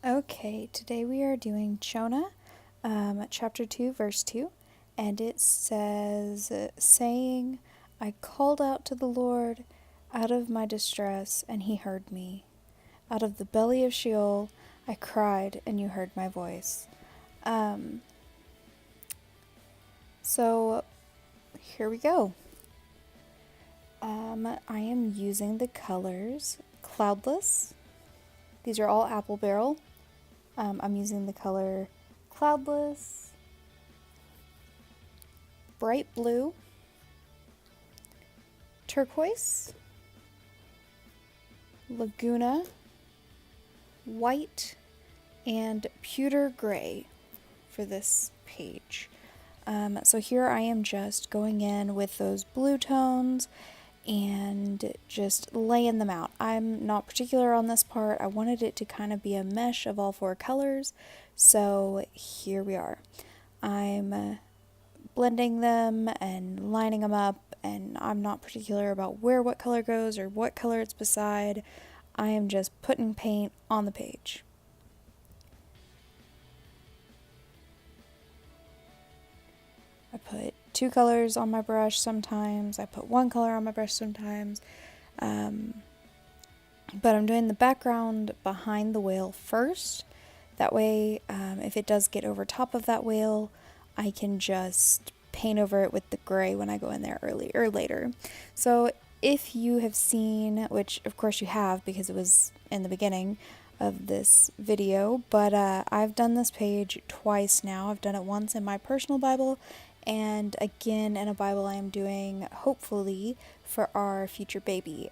Okay, today we are doing Jonah, chapter 2, verse 2, and it says, saying, I called out to the Lord out of my distress, and he heard me. Out of the belly of Sheol, I cried, and you heard my voice. Um, so here we go. I am using the colors Cloudless. These are all Apple Barrel. I'm using the color Cloudless, Bright Blue, Turquoise, Laguna, White, and Pewter Gray for this page. So here I am just going in with those blue tones and just laying them out. I'm not particular on this part. I wanted it to kind of be a mesh of all four colors. So here we are. I'm blending them and lining them up, and I'm not particular about where what color goes or what color it's beside. I am just putting paint on the page. I put two colors on my brush sometimes. I put one color on my brush sometimes. But I'm doing the background behind the whale first. That way, if it does get over top of that whale, I can just paint over it with the gray when I go in there early or later. So if you have seen, which of course you have because it was in the beginning of this video, but I've done this page twice now. I've done it once in my personal Bible and again in a Bible I am doing hopefully for our future baby.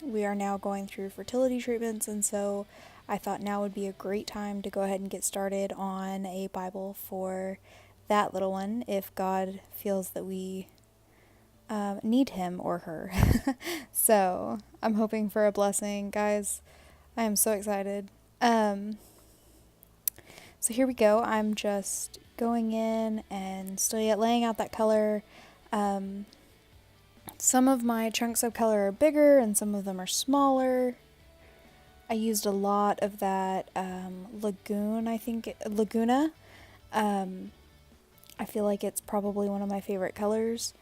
We are now going through fertility treatments, and so I thought now would be a great time to go ahead and get started on a Bible for that little one if God feels that we need him or her. So I'm hoping for a blessing, guys. I am so excited. So here we go. I'm just going in and still yet laying out that color. Some of my chunks of color are bigger and some of them are smaller. I used a lot of that Laguna. I feel like it's probably one of my favorite colors.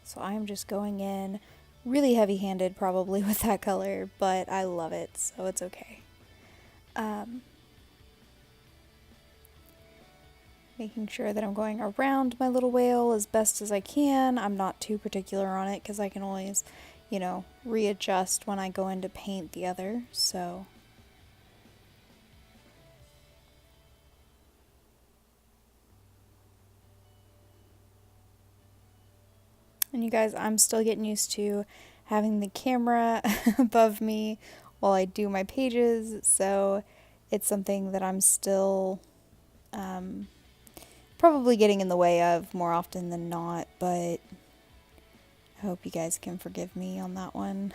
So I'm just going in really heavy-handed probably with that color, but I love it, so it's okay. Making sure that I'm going around my little whale as best as I can. I'm not too particular on it because I can always, readjust when I go in to paint the other, so. And you guys, I'm still getting used to having the camera above me while I do my pages, so it's something that I'm still probably getting in the way of more often than not, but I hope you guys can forgive me on that one.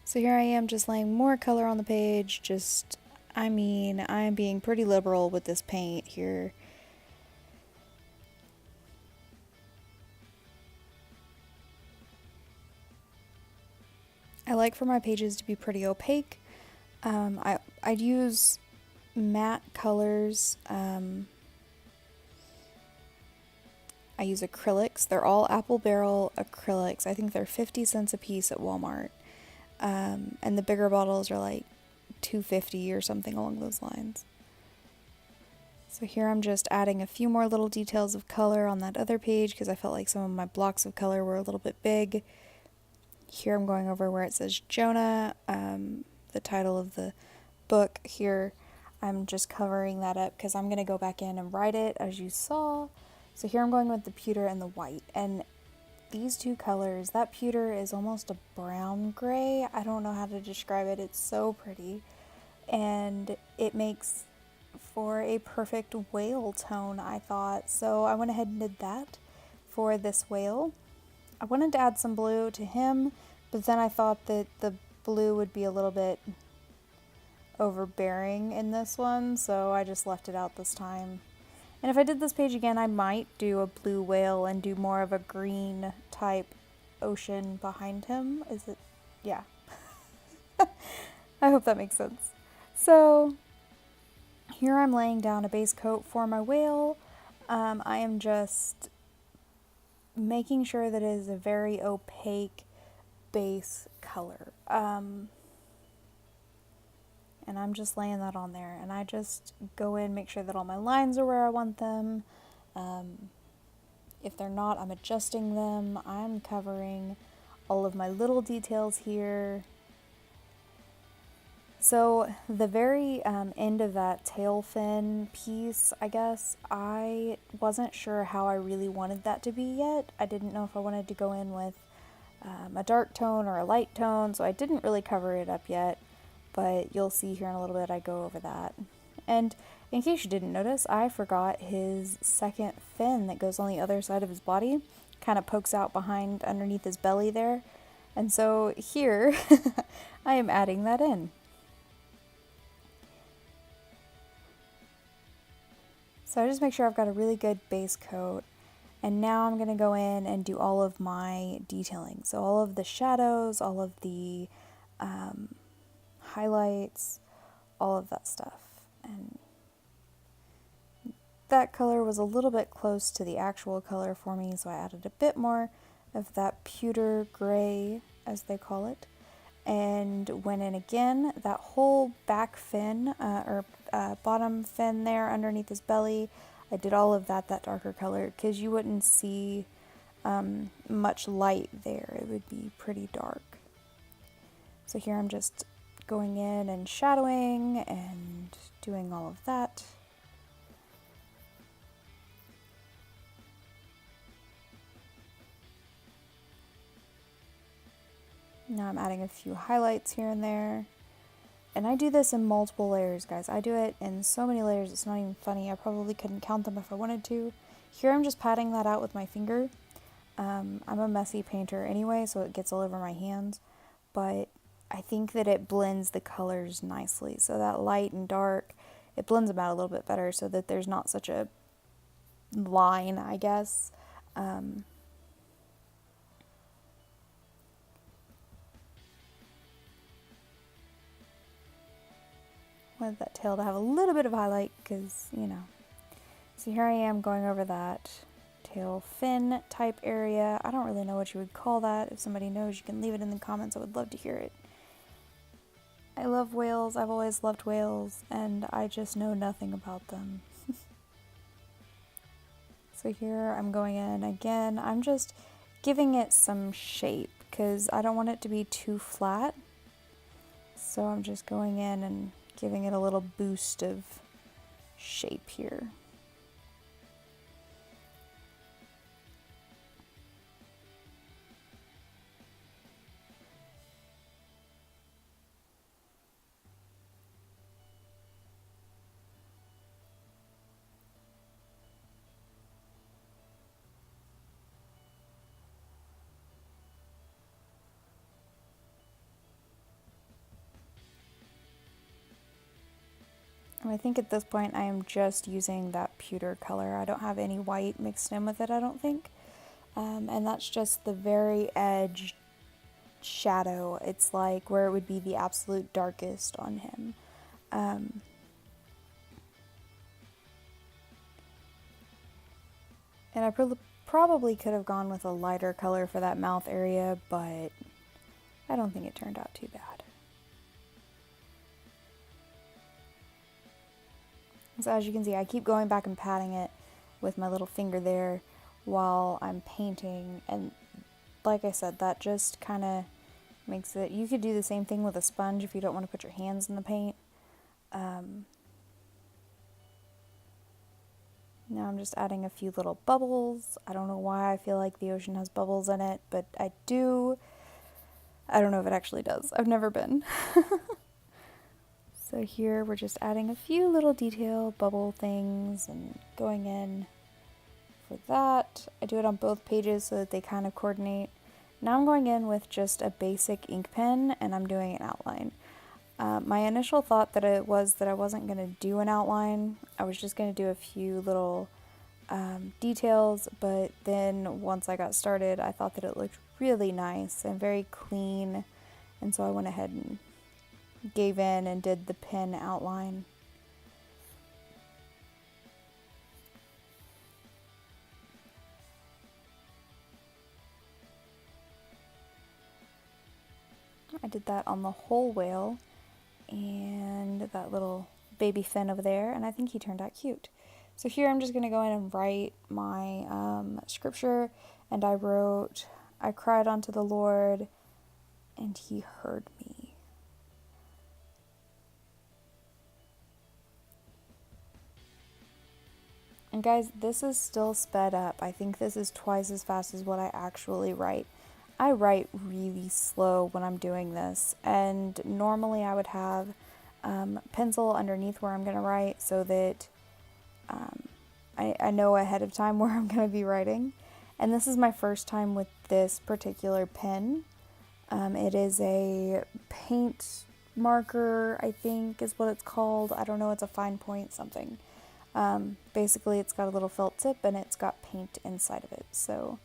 So here I am just laying more color on the page, I'm being pretty liberal with this paint here. I like for my pages to be pretty opaque. I'd use matte colors. I use acrylics. They're all Apple Barrel acrylics. I think they're 50 cents a piece at Walmart. And the bigger bottles are like $2.50 or something along those lines. So here I'm just adding a few more little details of color on that other page because I felt like some of my blocks of color were a little bit big. Here I'm going over where it says Jonah, the title of the book. Here I'm just covering that up because I'm going to go back in and write it as you saw. So here I'm going with the pewter and the white, and these two colors, that pewter is almost a brown gray. I don't know how to describe it. It's so pretty, and it makes for a perfect whale tone, I thought. So I went ahead and did that for this whale. I wanted to add some blue to him, but then I thought that the blue would be a little bit overbearing in this one, so I just left it out this time. And if I did this page again, I might do a blue whale and do more of a green type ocean behind him. Is it? Yeah. hope that makes sense. So here I'm laying down a base coat for my whale. I am just making sure that it is a very opaque base color. And I'm just laying that on there. And I just go in, make sure that all my lines are where I want them. If they're not, I'm adjusting them. I'm covering all of my little details here. So the very end of that tail fin piece, I guess, I wasn't sure how I really wanted that to be yet. I didn't know if I wanted to go in with a dark tone or a light tone, so I didn't really cover it up yet, but you'll see here in a little bit I go over that. And in case you didn't notice, I forgot his second fin that goes on the other side of his body, kind of pokes out behind underneath his belly there. And so here, I am adding that in. So I just make sure I've got a really good base coat. And now I'm going to go in and do all of my detailing. So all of the shadows, all of the highlights, all of that stuff. And that color was a little bit close to the actual color for me, so I added a bit more of that pewter gray, as they call it. And went in again, that whole back fin, bottom fin there underneath his belly, I did all of that darker color, because you wouldn't see much light there. It would be pretty dark. So here I'm just going in and shadowing and doing all of that. Now I'm adding a few highlights here and there. And I do this in multiple layers, guys. I do it in so many layers, it's not even funny. I probably couldn't count them if I wanted to. Here I'm just patting that out with my finger. I'm a messy painter anyway, so it gets all over my hands. But I think that it blends the colors nicely. So that light and dark, it blends them out a little bit better so that there's not such a line, I guess. Wanted that tail to have a little bit of highlight because, you know. So here I am going over that tail fin type area. I don't really know what you would call that. If somebody knows, you can leave it in the comments. I would love to hear it. I love whales. I've always loved whales, and I just know nothing about them. So here I'm going in again. I'm just giving it some shape because I don't want it to be too flat. So I'm just going in and giving it a little boost of shape here. And I think at this point I am just using that pewter color. I don't have any white mixed in with it, I don't think. And that's just the very edge shadow. It's like where it would be the absolute darkest on him. And I probably could have gone with a lighter color for that mouth area, but I don't think it turned out too bad. So as you can see, I keep going back and patting it with my little finger there while I'm painting. And like I said, that just kind of makes it... You could do the same thing with a sponge if you don't want to put your hands in the paint. Now I'm just adding a few little bubbles. I don't know why I feel like the ocean has bubbles in it, but I do. I don't know if it actually does. I've never been. So here we're just adding a few little detail bubble things and going in for that. I do it on both pages so that they kind of coordinate. Now I'm going in with just a basic ink pen and I'm doing an outline. My initial thought that it was that I wasn't going to do an outline. I was just going to do a few little details, but then once I got started, I thought that it looked really nice and very clean, and so I went ahead and gave in and did the pin outline. I did that on the whole whale and that little baby fin over there, and I think he turned out cute. So here I'm just going to go in and write my scripture, and I cried unto the Lord, and he heard me. And guys, this is still sped up. I think this is twice as fast as what I actually write. I write really slow when I'm doing this, and normally I would have pencil underneath where I'm going to write so that I know ahead of time where I'm going to be writing. And this is my first time with this particular pen. It is a paint marker, I think is what it's called. I don't know, it's a fine point something. Basically, it's got a little felt tip and it's got paint inside of it. So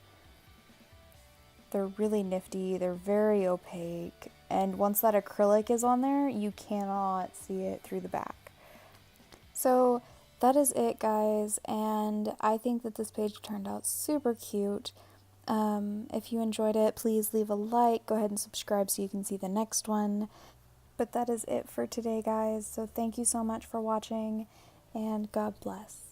they're really nifty. They're very opaque. And once that acrylic is on there, you cannot see it through the back. So that is it, guys. And I think that this page turned out super cute. If you enjoyed it, please leave a like. Go ahead and subscribe so you can see the next one. But that is it for today, guys. So thank you so much for watching, and God bless.